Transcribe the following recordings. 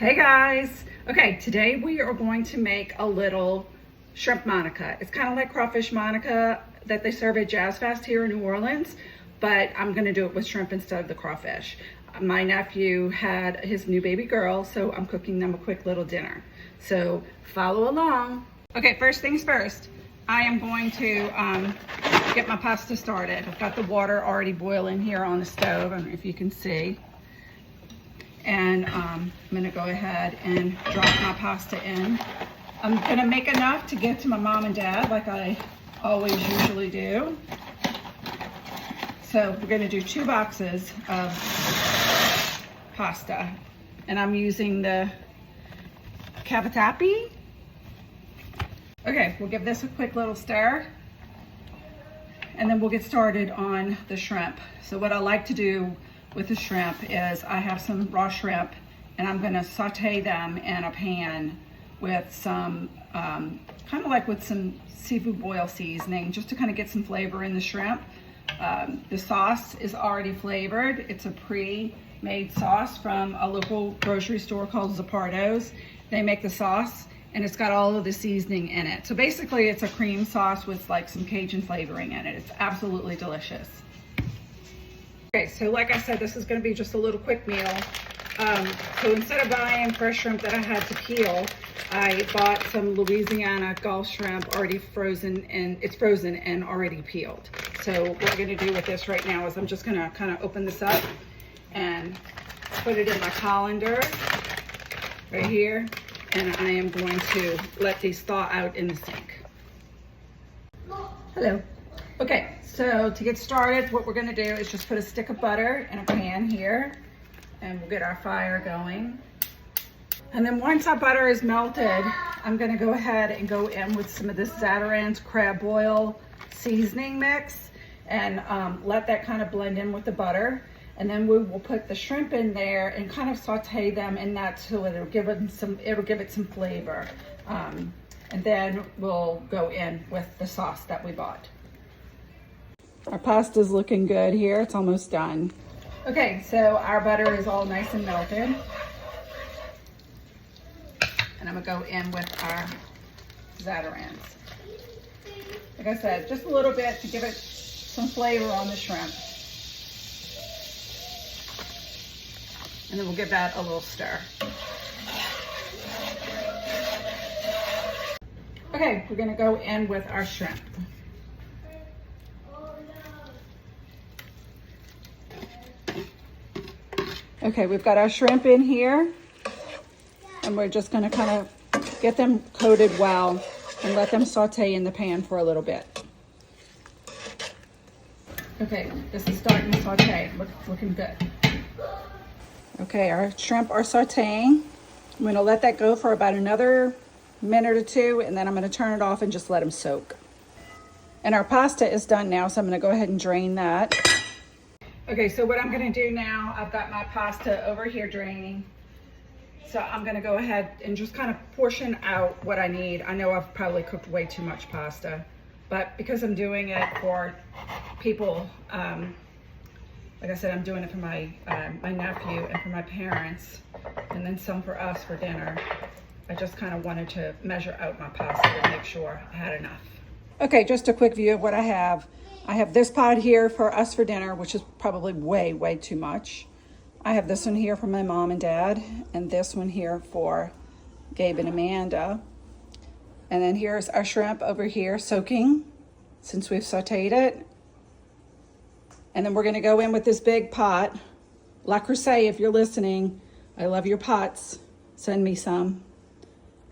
Hey guys. Okay, today we are going to make a little shrimp Monica. It's kind of like crawfish Monica that they serve at Jazz Fest here in New Orleans, but I'm gonna do it with shrimp instead of the crawfish. My nephew had his new baby girl, so I'm cooking them a quick little dinner. So follow along. Okay, first things first. I am going to get my pasta started. I've got the water already boiling here on the stove. I don't know if you can see. And I'm gonna go ahead and drop my pasta in. I'm gonna make enough to get to my mom and dad like I always usually do. So we're gonna do 2 boxes of pasta. And I'm using the cavatappi. Okay, we'll give this a quick little stir. And then we'll get started on the shrimp. So what I like to do with the shrimp is I have some raw shrimp and I'm gonna saute them in a pan with some, kind of like with some seafood boil seasoning, just to kind of get some flavor in the shrimp. The sauce is already flavored. It's a pre-made sauce from a local grocery store called Zappardo's. They make the sauce and it's got all of the seasoning in it. So basically it's a cream sauce with like some Cajun flavoring in it. It's absolutely delicious. Okay, so like I said, this is gonna be just a little quick meal. So instead of buying fresh shrimp that I had to peel, I bought some Louisiana Gulf shrimp already frozen, and it's frozen and already peeled. So what we're gonna do with this right now is I'm just gonna kind of open this up and put it in my colander right here. And I am going to let these thaw out in the sink. Hello. Okay, so to get started, what we're gonna do is just put a stick of butter in a pan here, and we'll get our fire going. And then once our butter is melted, I'm gonna go ahead and go in with some of this Zatarain's crab boil seasoning mix and let that kind of blend in with the butter. And then we will put the shrimp in there and kind of saute them in that so it'll give it some flavor. And then we'll go in with the sauce that we bought. Our pasta's looking good here. It's almost done. Okay, so our butter is all nice and melted. And I'm gonna go in with our Zatarain's. Like I said, just a little bit to give it some flavor on the shrimp. And then we'll give that a little stir. Okay, we're gonna go in with our shrimp. Okay, we've got our shrimp in here, and we're just gonna kind of get them coated well and let them saute in the pan for a little bit. Okay, this is starting to saute, looking good. Okay, our shrimp are sauteing. I'm gonna let that go for about another minute or 2, and then I'm gonna turn it off and just let them soak. And our pasta is done now, so I'm gonna go ahead and drain that. Okay, so what I'm gonna do now, I've got my pasta over here draining. So I'm gonna go ahead and just kind of portion out what I need. I know I've probably cooked way too much pasta, but because I'm doing it for people, like I said, I'm doing it for my my nephew and for my parents, and then some for us for dinner. I just kind of wanted to measure out my pasta to make sure I had enough. Okay, just a quick view of what I have. I have this pot here for us for dinner, which is probably way too much. I have this one here for my mom and dad, and this one here for Gabe and Amanda. And then here's our shrimp over here soaking since we've sauteed it. And then we're gonna go in with this big pot. La Crusade, if you're listening, I love your pots. Send me some.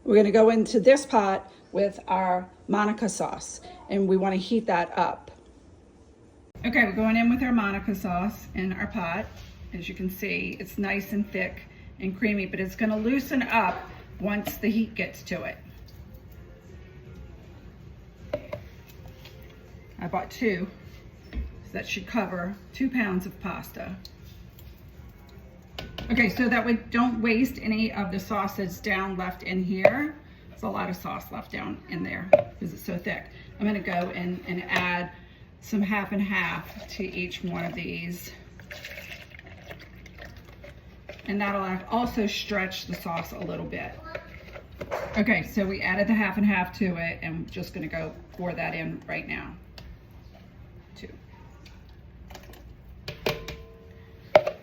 We're gonna go into this pot with our Monica sauce, and we wanna heat that up. Okay, we're going in with our Monica sauce in our pot. As you can see, it's nice and thick and creamy, but it's gonna loosen up once the heat gets to it. I bought 2. That should cover 2 pounds of pasta. Okay, so that we don't waste any of the sauce that's down left in here. There's a lot of sauce left down in there because it's so thick. I'm gonna go in and add some half and half to each one of these. and that'll also stretch the sauce a little bit. Okay, so we added the half and half to it, and I'm just gonna go pour that in right now. 2.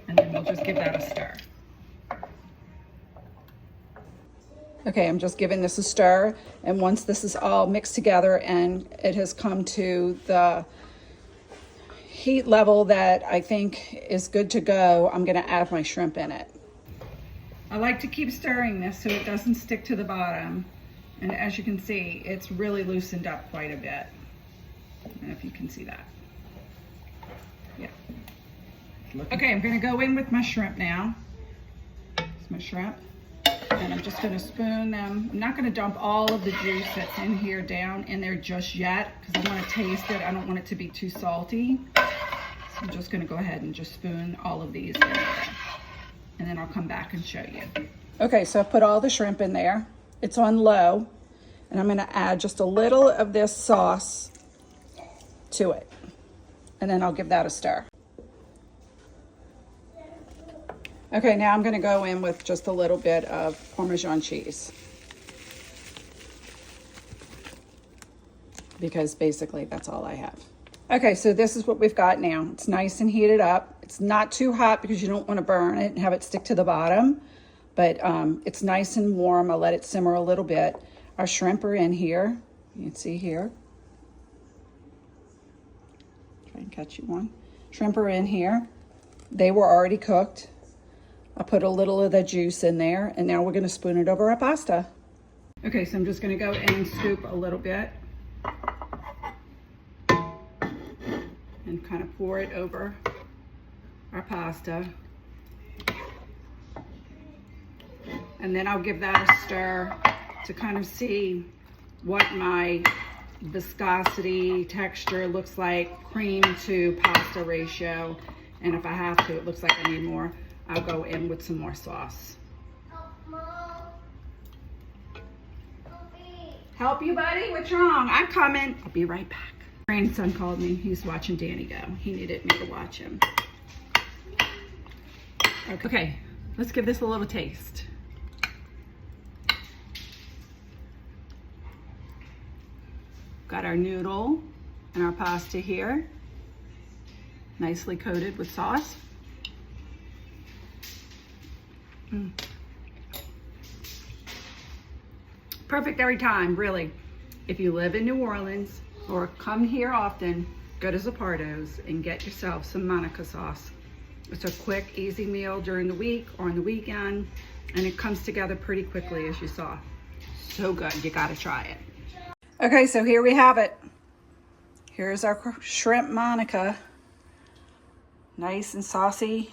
And then we'll just give that a stir. Okay, I'm just giving this a stir, and once this is all mixed together and it has come to the heat level that I think is good to go, I'm gonna add my shrimp in it. I like to keep stirring this so it doesn't stick to the bottom. And as you can see, it's really loosened up quite a bit. I don't know if you can see that. Yeah. Okay, I'm gonna go in with my shrimp now. It's my shrimp. And I'm just gonna spoon them. I'm not gonna dump all of the juice that's in here down in there just yet, because I wanna taste it. I don't want it to be too salty. So I'm just gonna go ahead and just spoon all of these in there. And then I'll come back and show you. Okay, so I've put all the shrimp in there. It's on low, and I'm gonna add just a little of this sauce to it. And then I'll give that a stir. Okay, now I'm gonna go in with just a little bit of Parmesan cheese, because basically that's all I have. Okay, so this is what we've got now. It's nice and heated up. It's not too hot because you don't want to burn it and have it stick to the bottom, but it's nice and warm. I'll let it simmer a little bit. Our shrimp are in here. You can see here. Try and catch you one. Shrimp are in here. They were already cooked. I put a little of the juice in there, and now we're gonna spoon it over our pasta. Okay, so I'm just gonna go and scoop a little bit and kind of pour it over our pasta. And then I'll give that a stir to kind of see what my viscosity texture looks like, cream to pasta ratio. And if I have to, it looks like I need more, I'll go in with some more sauce. Help you, buddy? What's wrong? I'm coming. I'll be right back. Grandson called me. He's watching Danny go. He needed me to watch him. Okay, let's give this a little taste. Got our noodle and our pasta here, nicely coated with sauce. Perfect every time, really. If you live in New Orleans or come here often, go to Zapardo's and get yourself some Monica sauce. It's a quick, easy meal during the week or on the weekend, and it comes together pretty quickly, as you saw. So good, you gotta try it. Okay, so here we have it. Here's our shrimp Monica. Nice and saucy.